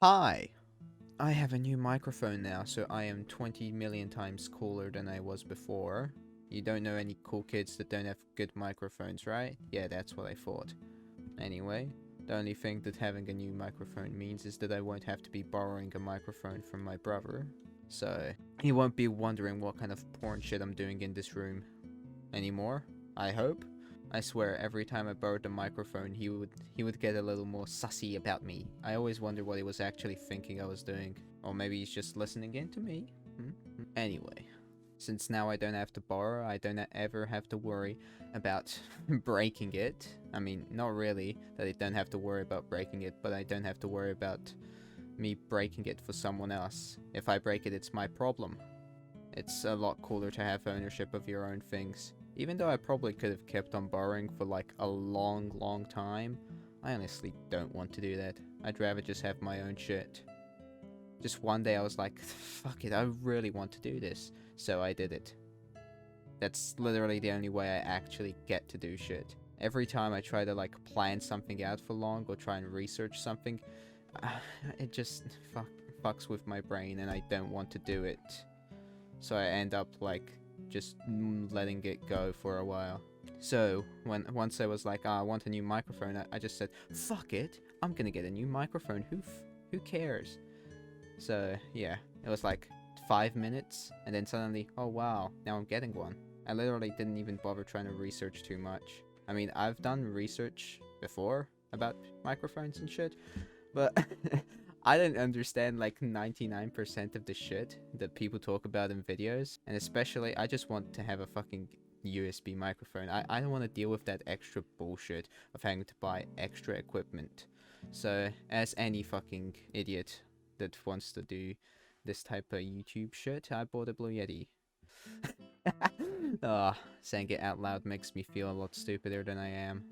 Hi! I have a new microphone now, so I am 20 million times cooler than I was before. You don't know any cool kids that don't have good microphones, right? Yeah, that's what I thought. Anyway, the only thing that having a new microphone means is that I won't have to be borrowing a microphone from my brother. So, he won't be wondering what kind of porn shit I'm doing in this room anymore, I hope. I swear, every time I borrowed the microphone, he would get a little more sussy about me. I always wonder what he was actually thinking I was doing. Or maybe he's just listening in to me? Anyway, since now I don't have to borrow, I don't ever have to worry about breaking it. I mean, not really that I don't have to worry about breaking it, but I don't have to worry about me breaking it for someone else. If I break it, it's my problem. It's a lot cooler to have ownership of your own things. Even though I probably could have kept on borrowing for like a long time, I honestly don't want to do that. I'd rather just have my own shit. Just one day I was like, fuck it, I really want to do this. So I did it. That's literally the only way I actually get to do shit. Every time I try to like plan something out for long or try and research something, it just fucks with my brain and I don't want to do it. So I end up like just letting it go for a while. So once I was like, I want a new microphone, I just said, fuck it, I'm gonna get a new microphone. Who cares? So yeah, it was like 5 minutes, and then suddenly, oh wow, now I'm getting one. I literally didn't even bother trying to research too much. I mean, I've done research before about microphones and shit, but I didn't understand like 99% of the shit that people talk about in videos. And especially, I just want to have a fucking USB microphone. I don't want to deal with that extra bullshit of having to buy extra equipment. So, as any fucking idiot that wants to do this type of YouTube shit, I bought a Blue Yeti. Saying it out loud makes me feel a lot stupider than I am.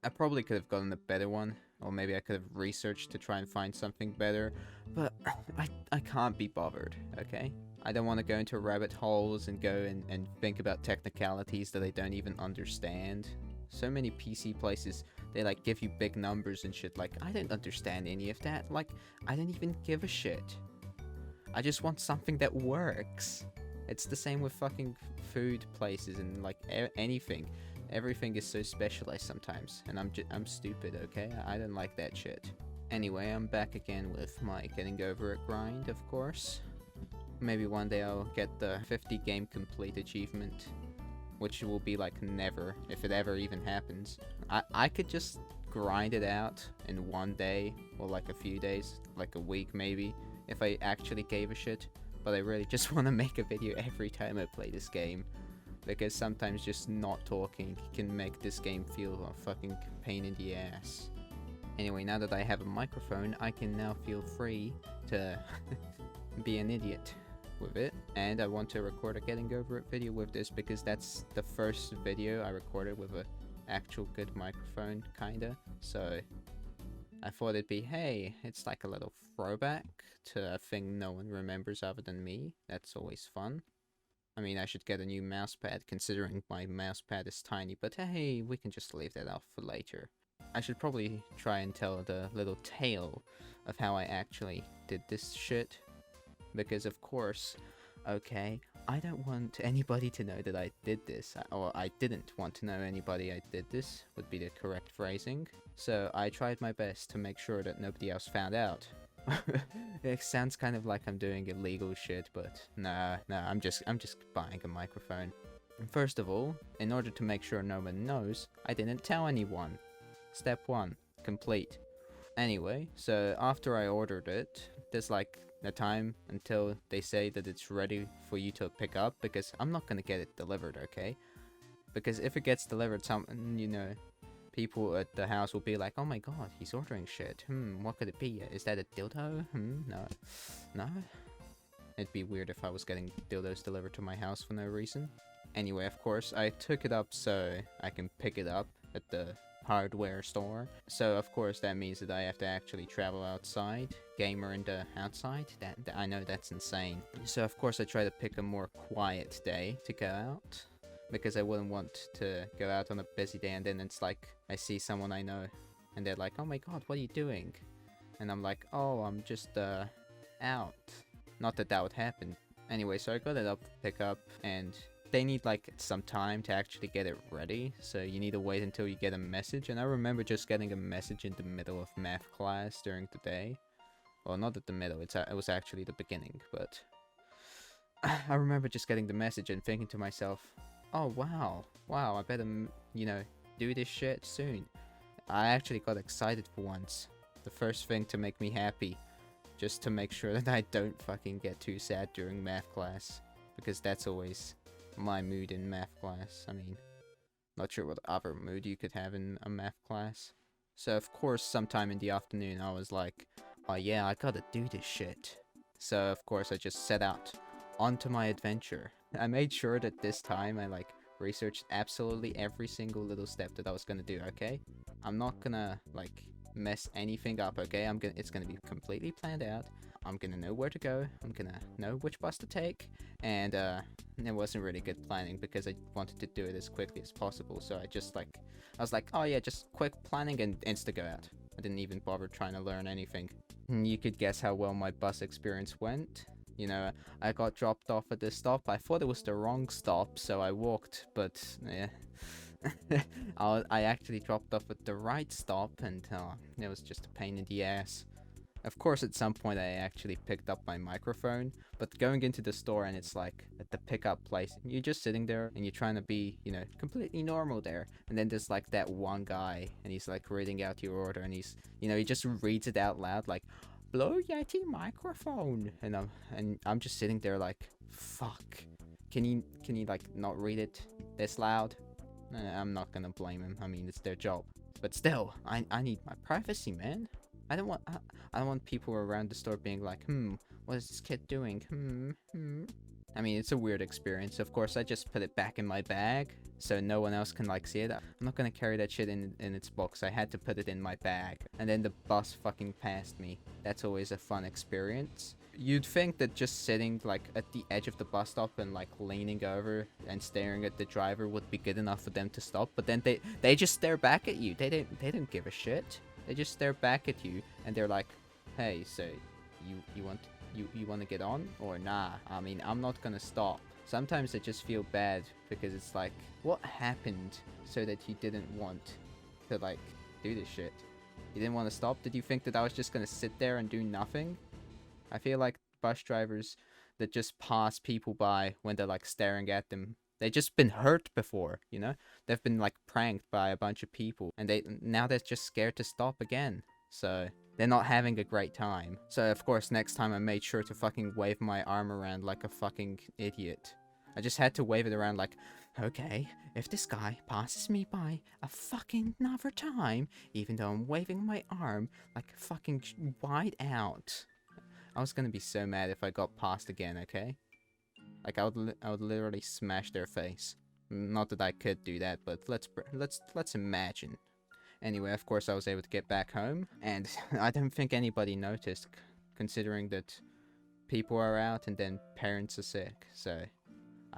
I probably could have gotten a better one, or maybe I could have researched to try and find something better, but I can't be bothered, okay? I don't want to go into rabbit holes and go and think about technicalities that I don't even understand. So many PC places, they like give you big numbers and shit, like, I don't understand any of that, like, I don't even give a shit. I just want something that works. It's the same with fucking food places and like anything. Everything is so specialized sometimes, and I'm stupid, okay? I don't like that shit. Anyway, I'm back again with my getting over it grind, of course. Maybe one day I'll get the 50 game complete achievement, which will be like never, if it ever even happens. I could just grind it out in one day, or like a few days, like a week maybe, if I actually gave a shit. But I really just want to make a video every time I play this game, because sometimes just not talking can make this game feel a fucking pain in the ass. Anyway, now that I have a microphone, I can now feel free to be an idiot with it, and I want to record a getting over it video with this because that's the first video I recorded with a actual good microphone, kinda. So I thought it'd be, hey, it's like a little throwback to a thing no one remembers other than me. That's always fun. I mean, I should get a new mousepad, considering my mousepad is tiny, but hey, we can just leave that off for later. I should probably try and tell the little tale of how I actually did this shit, because of course, okay, I don't want anybody to know that I did this, or I didn't want to know anybody I did this, would be the correct phrasing. So I tried my best to make sure that nobody else found out. It sounds kind of like I'm doing illegal shit, but nah, I'm just buying a microphone. First of all, in order to make sure no one knows, I didn't tell anyone. Step 1, complete. Anyway, so after I ordered it, there's like a time until they say that it's ready for you to pick up, because I'm not gonna get it delivered, okay? Because if it gets delivered, people at the house will be like, oh my god, he's ordering shit. What could it be? Is that a dildo? No? It'd be weird if I was getting dildos delivered to my house for no reason. Anyway, of course, I took it up so I can pick it up at the hardware store. So, of course, that means that I have to actually travel outside. Gamer in the outside? I know that's insane. So, of course, I try to pick a more quiet day to go out, because I wouldn't want to go out on a busy day and then it's like I see someone I know and they're like, oh my god, what are you doing? And I'm like, oh, I'm just, out. Not that that would happen. Anyway, so I got it up to pick up, and they need, like, some time to actually get it ready. So you need to wait until you get a message. And I remember just getting a message in the middle of math class during the day. Well, not at the middle, it was actually the beginning, but... I remember just getting the message and thinking to myself, oh, wow, I better, you know, do this shit soon. I actually got excited for once. The first thing to make me happy. Just to make sure that I don't fucking get too sad during math class. Because that's always my mood in math class. I mean, not sure what other mood you could have in a math class. So of course, sometime in the afternoon, I was like, oh yeah, I gotta do this shit. So of course, I just set out onto my adventure. I made sure that this time I like researched absolutely every single little step that I was gonna do, okay? I'm not gonna like mess anything up, okay? It's gonna be completely planned out. I'm gonna know where to go. I'm gonna know which bus to take. And it wasn't really good planning because I wanted to do it as quickly as possible. So I was like, oh yeah, just quick planning and insta go out. I didn't even bother trying to learn anything. You could guess how well my bus experience went. You know, I got dropped off at this stop. I thought it was the wrong stop, so I walked, but yeah. I actually dropped off at the right stop, and it was just a pain in the ass. Of course, at some point I actually picked up my microphone, but going into the store and it's like at the pickup place, you're just sitting there and you're trying to be, you know, completely normal there. And then there's like that one guy and he's like reading out your order and he's, you know, he just reads it out loud like, Blue Yeti microphone. And I'm just sitting there like, fuck. Can you like not read it this loud? I'm not gonna blame him. I mean, it's their job. But still, I need my privacy, man. I don't want people around the store being like, what is this kid doing? I mean, it's a weird experience. Of course, I just put it back in my bag so no one else can like see it. I'm not gonna carry that shit in its box. I had to put it in my bag. And then the bus fucking passed me. That's always a fun experience. You'd think that just sitting like at the edge of the bus stop and like leaning over and staring at the driver would be good enough for them to stop, but then they just stare back at you. They don't give a shit. They just stare back at you and they're like, hey, so you want to get on or nah? I mean, I'm not gonna stop. Sometimes I just feel bad because it's like, what happened so that you didn't want to like do this shit? You didn't want to stop? Did you think that I was just gonna sit there and do nothing? I feel like bus drivers that just pass people by when they're like staring at them, they've just been hurt before, you know? They've been like pranked by a bunch of people and now they're just scared to stop again. So they're not having a great time. So of course next time I made sure to fucking wave my arm around like a fucking idiot. I just had to wave it around like, okay, if this guy passes me by a fucking another time, even though I'm waving my arm like fucking wide out. I was gonna be so mad if I got passed again, okay? Like I would literally smash their face. Not that I could do that, but let's imagine. Anyway, of course I was able to get back home, and I don't think anybody noticed, considering that people are out and then parents are sick. So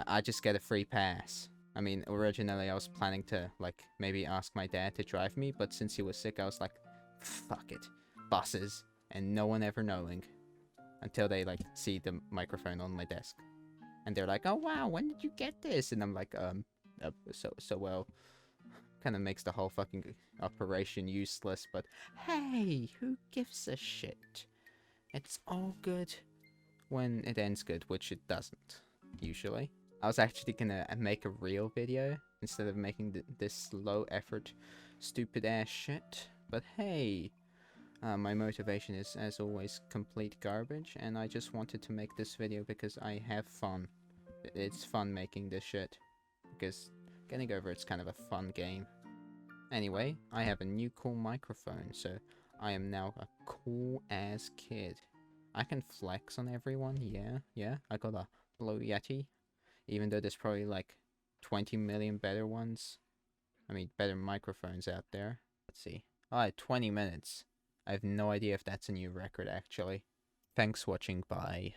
I just get a free pass. I mean, originally I was planning to like maybe ask my dad to drive me, but since he was sick, I was like, fuck it, buses, and no one ever knowing. Until they like see the microphone on my desk, and they're like, "Oh wow, when did you get this?" And I'm like, so well, kind of makes the whole fucking operation useless. But hey, who gives a shit? It's all good when it ends good, which it doesn't usually. I was actually gonna make a real video instead of making this low effort, stupid ass shit. But hey. My motivation is, as always, complete garbage, and I just wanted to make this video because I have fun. It's fun making this shit, because getting over it's kind of a fun game. Anyway, I have a new cool microphone, so I am now a cool-ass kid. I can flex on everyone, yeah, I got a Blue Yeti, even though there's probably like 20 million better ones. I mean, better microphones out there. Let's see. Alright, 20 minutes. I have no idea if that's a new record, actually. Thanks for watching, bye.